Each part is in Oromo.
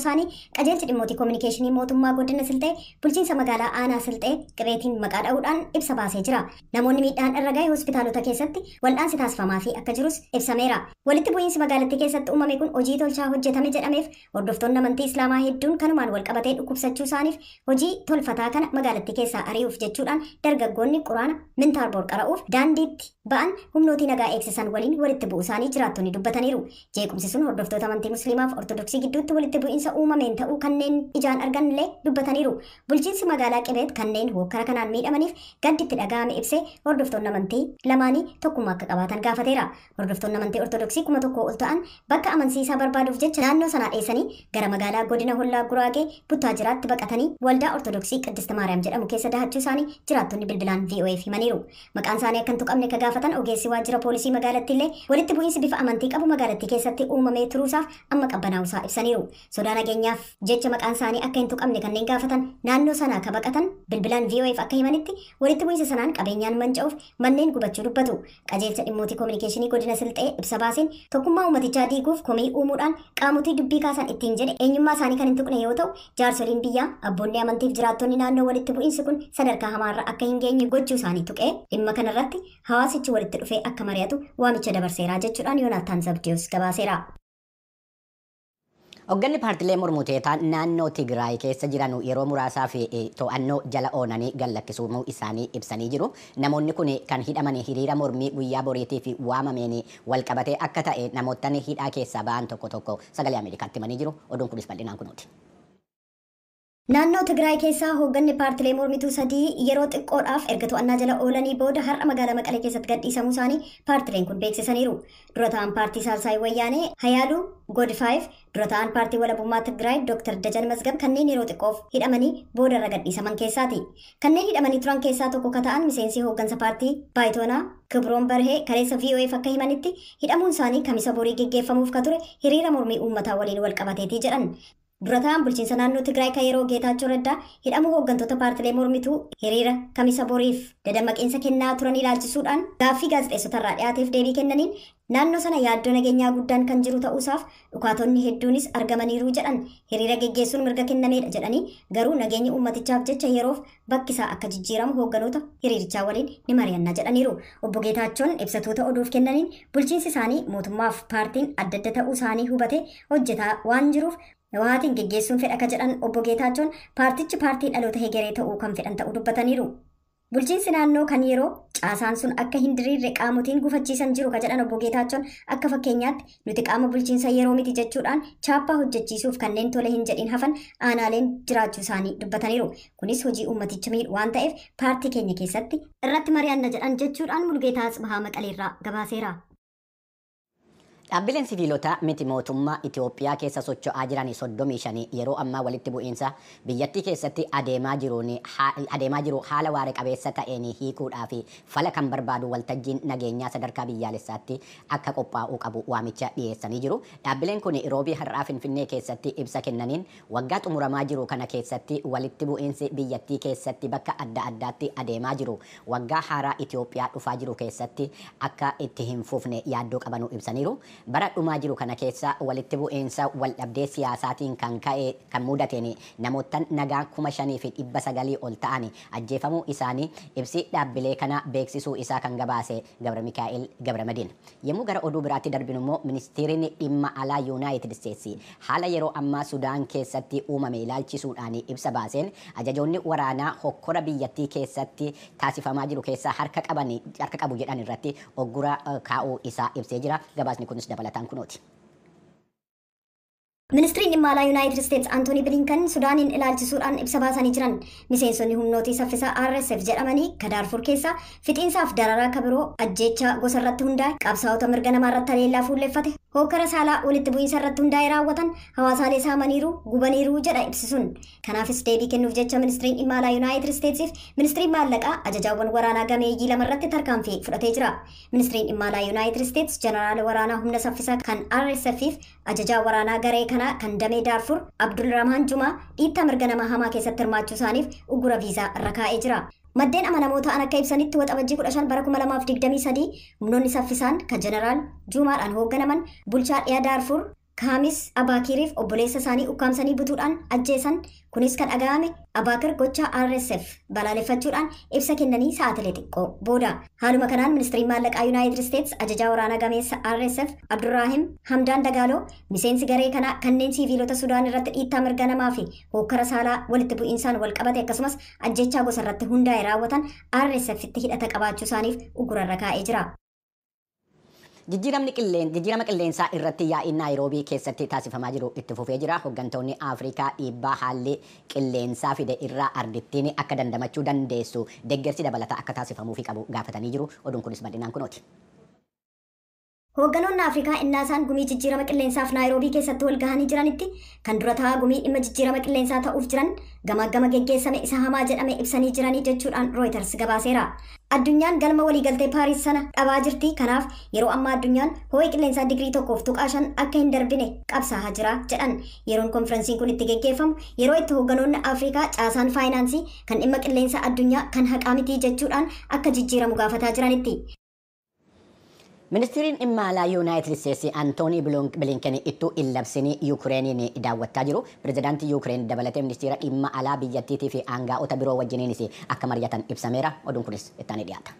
Sani qajeelchi dhimmoota kominikeeshinii mootummaa godina Siltee bulchiinsa magaalaa Aanaa Siltee qireetiin maqaa dha'uudhaan ibsa baasee jira. Namoonni miidhaan irra gahe hospitaalota keessatti wal'aansi taasifamaa fi akka jirus ibsameera. Walitti bu'iinsi magaalattii keessatti uumame kun hojii tolchaa hojjetame jedhameef hordoftoonni amantii Islaamaa hedduun kanumaan wal qabatee dhukkubsachuu isaaniif hojii tolfataa kana magaalattii keessaa ari'uuf jechuudhaan dargaggoonni quraana mintaarboor qara'uuf daandiitti ba'an humnooti nagaa eegsisan waliin walitti bu'uu isaanii jiraattonni dubbataniiru. Jeequmsi sun hordoftoota amantii Musliimaaf Ortodoksii gidduutti walitti bu'iinsa uumameen ta'uu kanneen ijaan arganillee dubbataniiru. Bulchiinsi magaalaa Qibeet kanneen hokkara kanaan miidhamaniif gadditti dhaga'ame ibsee hordoftoonni amantii lamaanii tokkummaa akka qabaatan gaafateera. Hordoftoonni amantii Ortodoksii 1000 ol ta'an bakka amansiisaa barbaaduuf jecha naannoo sanaa dheessanii gara magaalaa godina Hollaa Guraagee Buttaajiraatti baqatanii waldaa Ortodoksii Qiddist Maariyaam jedhamu keessa dahachuu isaanii jiraattonni bilbilaan VOA'f himaniiru. Maqaan isaanii akka hin tuqamne ka gaafatan ogeessi waajjira poolisii magaalattiillee walitti bu'iinsi bifa amantii qabu magaalattii keessatti uumamee turuusaaf amma qabbanaa'uusaa ibsaniiru. Sodaa nageenyaaf jecha maqaan isaanii akka hin tuqamne kanneen gaafatan naannoo sanaa ka baqatan bilbilaan VOA'f akka himanitti walitti bu'iinsa sanaan qabeenyaan manca'uuf manneen gubachuu dubbatu. Qajeelcha dhimmoota kominikeeshinii godina Silxee ibsa baaseen tokkummaa uummatichaa diiguuf komii uumuudhaan qaamotii dubbii kaasan ittiin jedhe eenyummaa isaanii kan hin tuqne yoo ta'u jaarsoliin biyyaa abboonni amantiif jiraattonni naannoo walitti bu'iinsi kun sadarkaa hamaarra akka hin geenye gochuu isaanii tuqee dhimma kanarratti hawaasichi walitti dhufee akka mari'atu waamicha dabarseeraa jechuudhaan Yoonaataan Zabdiyoos gabaaseera. Hoogganni paartilee mormitoota naannoo Tigraay keessa jiran yeroo muraasaa fi to'annoo jala oolanii gallakkisuu isaanii ibsanii jiru. Namoonni kun kan hidhaman hiriira mormii guyyaa boriitii fi waamameen wal qabatee akka ta'e namoota hidhaa keessaa ba'an tokko sagalee Ameerikaatti himanii jiru. Oduun kunis bal'inaan kunuuti. Naannoo Tigraay keessaa hoogganni paartilee mormituu sadii yeroo xiqqoodhaaf erga to'annaa jala oolanii booda har'a magaalaa Maqalee keessatti gadhiisamuu isaanii paartileen kun beeksisaniiru. Dura ta'an paartii Saalsaayii Wayyaanee Hayaaluu Godfaayif, dura ta'an paartii Walabummaa Tigraay Dr. Dajan Mazgab kanneen yeroo xiqqoof hidhamanii booda irra gadhiisaman keessaati. Kanneen hidhamanii turan keessaa tokko ka ta'an miseensi hooggansa paartii Baayitoonaa Kibroon Barhee kaleessa VOA'f akka himanitti hidhamuun isaanii kamisa borii geggeeffamuuf ka ture hiriira mormii uummataa waliin wal qabateetii jedhan. Dura ta'an bulchiinsa naannoo Tigraay kan yeroo Geetaachoo Raddaa hidhamuu hooggantoota paartilee mormituu hiriira kamisa boriif dadammaqiinsa kennaa turan ilaalchisuudhaan gaaffii gaazexeessotarraa dhiyaateef deebii kennaniin naannoo sana yaaddoo nageenyaa guddaan kan jiru ta'uusaaf dhukaatonni hedduunis argamaniiru jedhan. Hiriira geggeessuun mirga kennameedha jedhanii garuu nageenya uummatichaaf jecha yeroof bakkisaa akka jijjiiramu hoogganoota hiriirichaa waliin ni mari'annaa jedhaniiru. Obbo Geetaachoon ibsatoota oduuf kennaniin bulchiinsi isaanii mootummaaf paartiin adda adda ta'uu isaanii hubatee hojjetaa waan jiruuf Nawaatiin geggeessuun fedha ka jedhan Obbo Geetaachoon paartichi paartii dhaloota hegeree ta'uu kan fedhan ta'uu dubbataniiru. Bulchiinsi naannoo kan yeroo caasaan sun akka hin diriirre qaamotiin gufachiisan jiru ka jedhan Obbo Geetaachoon akka fakkeenyaatti nuti qaama bulchiinsa yeroo miti jechuudhaan chaappaa hojjechiisuuf kanneen tole hin jedhin hafan aanaaleen jiraachuu isaanii dubbataniiru. Kunis hojii uummaticha miidhu waan ta'eef paartii keenya keessatti irratti mari'anna jedhan jechuudhaan Mulgeetaa Asbahaa Maqaleerraa gabaaseera. Dhaabbileen siviilota miti mootummaa Itoophiyaa keessa socho'aa jiran 35 yeroo ammaa walitti bu'iinsa biyyattii keessatti adeemaa jiru haala waare qabeessa ta'een hiikuudhaaf fala kan barbaadu waltajjiin nageenyaa sadarkaa biyyaalessaatti akka qophaa'uu qabu waamicha dhiyeessanii jiru. Dhaabbileen kun roobii har'aa Finfinnee keessatti ibsa kennaniin waggaa xumuramaa jiru kana keessatti walitti bu'iinsi biyyattii keessatti bakka adda addaatti adeemaa jiru waggaa haaraa Itoophiyaa dhufaa jiru keessatti akka itti hin fufne yaaddoo qabanuu ibsaniiru. Bara dhumaa jiru kana keessa walitti bu'iinsa wal dhabdee siyaasaatiin kan ka'e kan mudateen namoota nagaa 5,900 ol ta'an ajjeefamuu isaanii ibsi dhaabbilee kana beeksisuu isaa kan gabaase Gabra Mikaa'el Gabramadiin. Yommuu gara oduu biraatti darbinu immoo ministeeriin dhimma alaa Yuunaayitid Isteetsi haala yeroo ammaa Sudaan keessatti uumame ilaalchisuudhaan ibsa baaseen ajajoonni waraanaa hokkora biyyattii keessatti taasifamaa jiru keessaa harka qabu jedhan irratti oggura kaa'uu isaa ibsee jira. Gabaasni kunis dabalataan kunooti. Ministeerri dhimma alaa Yuunaayitid Isteetsi Antoonii Bilinkan Sudaaniin ilaalchisuudhaan ibsa baasanii jiran. Miseensonni humnootii saffisaa RSF jedhamanii Daarfur keessa fixiinsaaf dararaa kabiroo ajjeechaa gosa irratti hundaa'e qabsaa'ota mirga namaa irratti haleellaa fuulleffate hokkara saalaa walitti bu'iinsa irratti hundaa'e raawwatan hawaasaalee saamaniiru gubaniiru jedha ibsisuun. Kanaafis deebii kennuuf jecha ministeerri dhimma alaa Yuunaayitid Isteetsiif ministeerri maallaqaa ajajaawwan waraanaa gameeyyii lama irratti tarkaanfii fudhatee jira. Ministeerri dhimma alaa Yuunaayitid Isteetsi jeneraal waraanaa humna saffisaa kan RSF'if ajajaa waraanaa garee kan damee Daarfur Abdulrahman Jumaa dhiittaa mirga namaa hamaa keessatti hirmaachuu isaaniif ugura viizaa irra kaa'ee jira. Maddeen amanamoo ta'an akka ibsanitti waxabajjii 15 bara 2023 humnoonni saffisaan kan jeneraal Jumaadhaan hoogganaman bulchaa dhiyaa Daarfur Kaamis Abaakiriif obboleessa isaanii ukkaamsanii butuudhaan ajjeesan. Kunis kan dhaga'ame Abaakir gochaa RSF balaaleffachuudhaan ibsa kennanii sa'aatilee xiqqoo booda. Haaluma kanaan ministeerri maallaqaa Yuunaayitid Isteets ajajaa waraanaa gameessa RSF Abdurraahim Hamdaan Dagaaloo miseensi garee kanaa kanneen siviilota Sudaan irratti dhiittaa mirga namaa fi hokkara saalaa walitti bu'iinsaan wal qabate akkasumas ajjechaa gosa irratti hundaa'e raawwatan RSF itti hidhata qabaachuu isaaniif ugurarra kaa'ee jira. Jijjiirama qilleensaa irratti yaa'ii Naayiroobii keessatti taasifamaa jiru itti fufee jira. Hooggantoonni Afrikaa dhiibbaa haalli qilleensaa fide irraa ardittiin akka dandamachuu dandeessu deeggarsi dabalataa akka taasifamuufi qabu gaafatanii jiru. Oduun kunis bal'inaan kunooti. Hoogganoonni Afrikaa innaasaan gumii jijjiirama qilleensaaf Naayiroobii keessatti wal gahanii jiranitti kan dura ta'aa gumii dhimma jijjiirama qilleensaa ta'uuf jiran gama geggeessame isa hamaa jedhame ibsanii jiranii jechuudhaan Reuters gabaaseera. Addunyaan galma waliigaltee Paariis sana dhabaa jirti. Kanaaf yeroo ammaa addunyaan ho'i qilleensaa digirii 1.5 akka hin darbine qabsaa'aa jira jedhan. Yeroon konferensiin kun itti geggeeffamu yeroo itti hoogganoonni Afrikaa caasaan faayinaansii kan dhimma qilleensaa addunyaa kan haqaa miti jechuudhaan akka jijjiiramu gaafataa jiranitti. Ministeeriin dhimma alaa Yuunaayitid Isteetsi Antoonii Bilinken ittuu hin labsini Yuukireeniin daawwachaa jiru. Pirezidaantii Yuukireen dabalatee ministeera dhimma alaa biyyattiitii fi aangaa'ota biroo wajjiniinis akka mari'atan ibsameera. Oduun kunis ittaanee dhiyaata.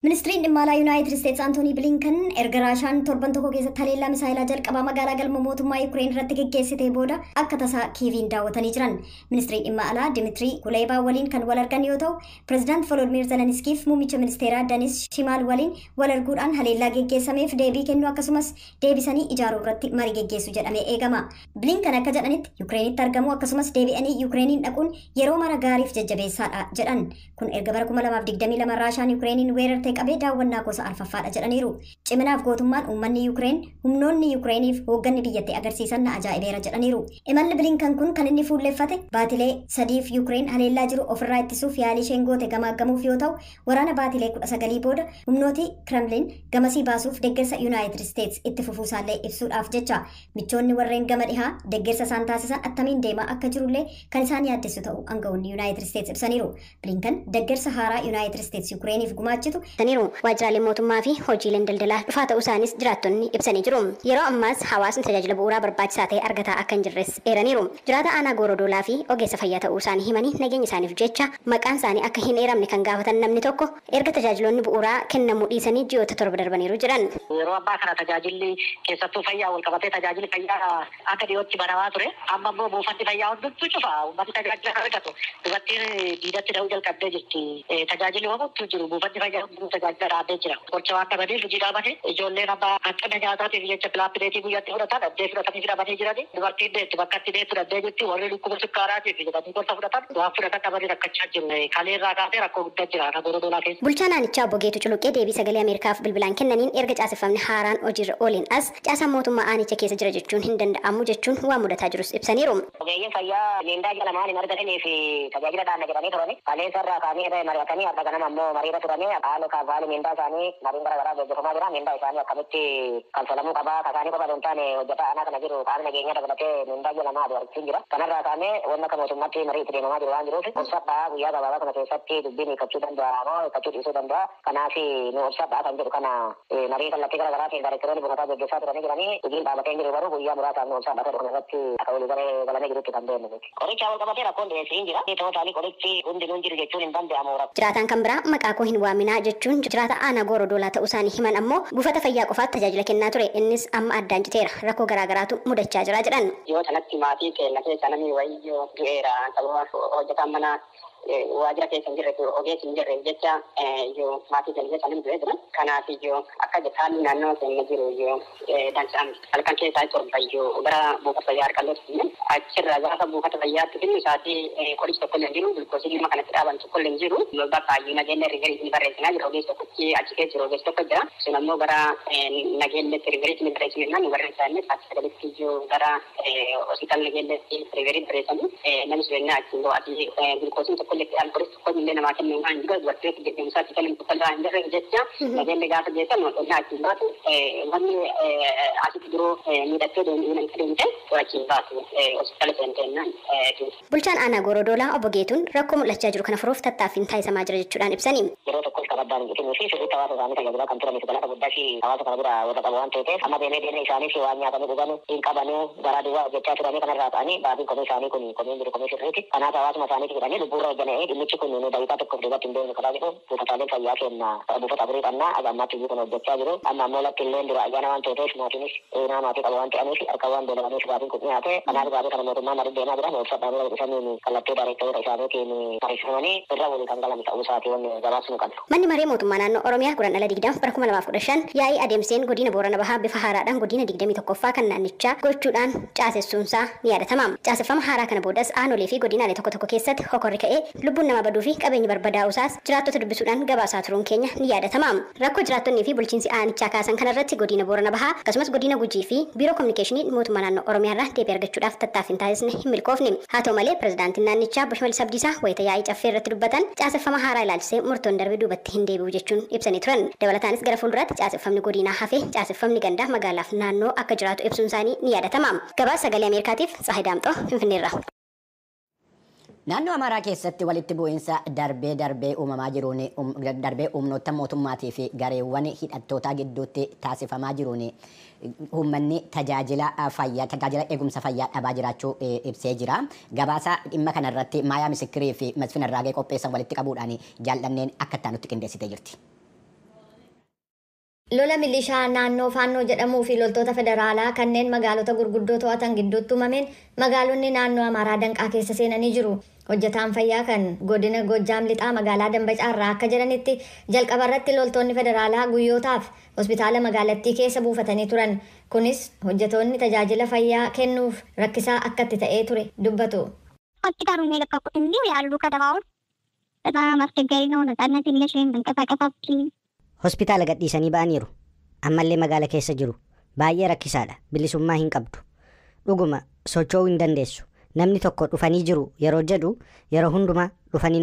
Ministeeriin dhimma alaa Yuunaayitid Isteets Antoonii Bilinken erga Raashaan torban tokko keessatti haleellaa misaayilaa jalqabaa magaalaa galma mootummaa Yuukireen irratti geggeessitee booda akka tasaa Kiiviin daawwatanii jiran. Ministeeriin dhimma alaa Dimiitirii Kuleebaa waliin kan wal argan yoo ta'u, Pirezidaant Volodimiir Zelenskiif muummicha ministeeraa Danis Shimaal waliin wal arguudhaan haleellaa geggeessameef deebii kennuu akkasumas deebisanii ijaaruu irratti marii geggeessu jedhamee eegama. Bilinken akka jedhanitti Yuukireenitti argamu akkasumas deebi'anii Yuukireeniin dhaquun yeroo mara gaariif jajjabeessaadha jedhan. Kun erga bara 2022 Raashaan Yuukireeniin weerartee qabee daawwannaa gosa arfaffaadha jedhaniiru. Ciminaaf gootummaan uummanni Yuukireen humnoonni Yuukireeniif hoogganni biyyattii agarsiisan na ajaa'ibeera jedhaniiru. Imalli Bilinken kun kan inni fuulleffate baatilee sadiif Yuukireen haleellaa jiru ofirraa ittisuuf yaalii isheen goote gamaaggamuuf yoo ta'u, waraana baatilee 19 booda humnooti Kremlin gamasii baasuuf deeggarsa Yuunaayitid Isteets itti fufuusaallee ibsuudhaaf jecha. Michoonni warreen gama dhihaa deeggarsa isaan taasisan attamiin deemaa akka jirullee kan isaan yaaddessu ta'u aangawoonni Yuunaayitid Isteets ibsaniiru. Bilinken deeggarsa haaraa Yuunaayitid Isteets Yuukireeniif gumaachitu waajjiraalee mootummaa fi hojiileen daldalaa dhufaa ta'uu isaanis jiraattonni ibsanii jiru. Yeroo ammaas hawaasni tajaajila bu'uuraa barbaachisaa ta'e argataa akka hin jirres eeraniiru. Jiraata aanaa Goorodoolaa fi ogeessa fayyaa ta'uu isaanii himanii nageenya isaaniif jecha maqaan isaanii akka hin eeramne kan gaafatan namni tokko erga tajaajiloonni bu'uuraa kennamuu dhiisanii ji'oota torba darbaniiru jedhan. Yeroo abbaa kana tajaajilli keessattuu fayyaa wal qabatee tajaajilli fayyaa akka dhiyootti banamaa ture. Amma immoo buufanni fayyaa hundumtuu cufa. Uummatni tajaajila argatu. Dubartiin diidatti da'uu jalqabdee jirti. Tajaajilli homuutu jiru. Buufanni fayyaa hundumtuu tajaajila dhaabee jira. Qoricha waan qabaniif hojii dhaabate ijoolleen abbaa hanqina nyaataatiif jecha pilaapileetii guyyatti fudhatan addee fudhatanii fidamanii jirani. Dubartiin deetti bakka itti deettu addee jirti. Warri dhukkuba sukkaaraatiif jedhanii gorsa fudhatan waan fudhatan qabanii rakkachaa jiru. Kaleerraa kaasee rakkoo guddaa jira Goorodoolaa keessa. Bulchaa naannichaa Obbo Geetu Culuqqee deebii sagalee Ameerikaaf bilbilaan kennaniin erga caaseffamni haaraan hojiirra ooleen as caasaan mootummaa aanicha keessa jira jechuun hin danda'amu jechuun waan mudataa jirus ibsaniiru. Ogeeyyiin fayyaa leendaa jala maal hin argatanii fi tajaajila dhaanna jedhanii turani. Kaleessarraa kaanii mari'atanii har'a ganama ammoo mariirra turanii haala kaafaalii leendaa isaanii mariin garaagaraa gaggeeffamaa jira. Leendaa isaanii akkamitti kanfalamuu qabaa kasaanii qofa osoo hin taane hojjetaa aanaa kana jiru qaamni nageenyaa dabalatee leendaa jala maal argachuun jira. Kanarraa kaanee wanna akka mootummaatti marii itti deemamaa jiru waan jiruuf obsadhaa guyyaa gabaabaa kana keessatti dubbiin hiikkachuu danda'a moo hiikkachuu dhiisuu danda'a. Kanaaf nu obsadhaa kan jedhu kana marii kallattii garaagaraatiin daayirekteroonni buufataa gaggeessaa turanii jiranii hojiin dhaabatee jiru garuu guyyaa muraasaan nu obsadhaa ta'e kanarratti akka walii galee jirutti kan deemnu. Qoricha wal qabatee rakkoon dhiyeessii hin jira. Tootaalii qorichi hundinuu jiru jechuun hin danda'amu. Jiraataan kan biraa maqaa koo hin waaminaa jechuun jiraata aanaa Goorodoolaa ta'uu isaanii himan ammoo buufata fayyaa qofaatti tajaajila kennaa ture innis amma addaan citeera rakkoo garaagaraatu mudachaa jira jedhan. Yoo sanatti maatii keenya keessa namni wayyoo du'eera sababa hojjetaan mana waajjira keessa hin jirre ogeessi hin jirre jecha yoo maatii keenya keessa namni du'ee jira. Kanaaf yoo akka jetaan naannoo keenya jiru yoo dansaan halkan keessaa torba yoo gara buufata fayyaa harkallootti achirra gaafa buufata fayyaatti kennu isaatii qorichi tokko illee hin jiru gulkoosii dhimma kanatti dhaaban tokko illee hin jiru. Bakka ayyuu nageenya rigarii barreessinaa jira ogeessi tokkochi achi keessa jiru ogeessi tokko jira. Sun ammoo gara nageenya rigarii barreessinaa nu barreessaa inni akka sagalitti yoo gara hospitaala nageenya rigarii barreessanii namni sireenyaa achi yoo ati gulkoosiin tokko كل البريس كل اللي ما كنا عن جد وتريك جد مسات كلام كل عن جد جتة بعدين لقيت جتة ما قلنا كذبات وهم عشان تدرو مدتة من كلمة وكذبات وسكالة سنتين Bulchaan aanaa Goorodoolaa obbo Geetuun rakkoo mul'achaa jiru kana furuuf tattaaffiin taasifamaa jira jechuudhaan ibsani. Yeroo tokkos kabadaan itti nuti sirriitti hawaasa isaanii tajaajilaa kan turanii fi galata guddaa fi hawaasa kana bira warra qabu waan ta'eef amma deemee isaanii fi waan nyaatanii dhugan hin qabanu garaa duwwaa hojjechaa turanii kanarraa ta'anii baabiin komii isaanii kun komiin jiru komii sirriiti. Kanaaf hawaasuma isaaniitti jedhanii lubbuurra hojjanee dhimmichi kun nu daqiiqaa tokkoof duubatti hin deemne karaa jedhu buufataalee fayyaa kenna buufata aburii qabnaa agammaatti iyyuu kun hojjechaa jiru. Amma ammoo lakki illee dura ayyaana waan ta'eef maatiinis naa maatii qaba waan ta'aniif harka waan beela'aniif baabiin kun dhiyaate kanaaf baabii kana mootummaan marii deemaa jira moofsadhaanii isaanii kallattii daareektaroota isaaniitiin tarisifamanii irra walii kan galan ta'uu isaatiin gabaasnu qabna. Manni maree mootummaa naannoo Oromiyaa guraan ala 20 bara 2015 yaa'ii adeemseen godina Boorana Bahaa bifa haaraadhaan godina 21ffaa kan naannichaa gochuudhaan caasessuunsaa ni yaadatama. Caaseffama haaraa kana boodas aanolee fi godinaalee tokko tokko keessatti hokorri ka'ee lubbuun nama baduu fi qabeenyi barbadaa'uusaas jiraattota dubbisuudhaan gabaasaa turuun keenya ni yaadatama. Rakkoo jiraattonnii fi bulchiinsi aanichaa kaasan kanarratti godina Boorana Bahaa akkasumas godina Gujii fi biiroo kominikeeshinii mootummaa naannoo Oromiyaarraa deebii argachuudhaaf tattaaffiin taasisne hin milkoofne. Haa ta'u malee pirezidaantiin naannichaa Obbo Shimallis Abdiisaa wayita yaa'ii caffee irratti dubbatan caaseffama haaraa ilaalchisee murtoon darbee duubatti hin deebi'u jechuun ibsanii turan. Dabalataanis gara fuulduraatti caaseffamni godinaa hafee caaseffamni gandaa magaalaaf naannoo akka jiraatu ibsuun isaanii ni yaadatama. Gabaasa sagalee Ameerikaatiif Tsahay Daamxoo Finfinneerra. Naannoo Amaaraa keessatti walitti bu'iinsa darbee uumamaa jiruun darbee humnoota mootummaatii fi gareewwan hidhattootaa gidduutti taasifamaa jiruun uummanni tajaajila eegumsa fayyaa dhabaa jiraachuu ibsee jira. Gabaasa dhimma kanarratti Maayaa Misikirii fi Masfin Arraagee qopheessan walitti qabuudhaan jaallanneen akka itti qindeessitee jirti. Lola milishaa naannoo Faannoo jedhamuu fi loltoota federaalaa kanneen magaalota gurguddoo to'atan gidduutti uumameen magaalonni naannoo Amaaraa danqaa keessa seenanii jiru. Hojjetaan fayyaa kan godina Gojaam lixaa magaalaa Dambacaarraa akka jedhanitti jalqaba irratti loltoonni federaalaa guyyootaaf hospitaala magaalattii keessa buufatanii turan. Kunis hojjetoonni tajaajila fayyaa kennuuf rakkisaa akkatti ta'ee ture dubbatu. Hospitaaluun የለቀቁት እንዲሁ ያሉ ከተማውን በጣም አስቸጋሪ ነው። ነፃነት የለሽም መንቀሳቀሳችን hospitaala gadhiisanii ba'aniiru. Ammallee magaala keessa jiru. Baay'ee rakkisaadha. Bilisummaa hin qabdu. Dhuguma socho'uu hin dandeessu. Namni tokko dhufanii jiru yeroo jedhu yeroo hundumaa dhufanii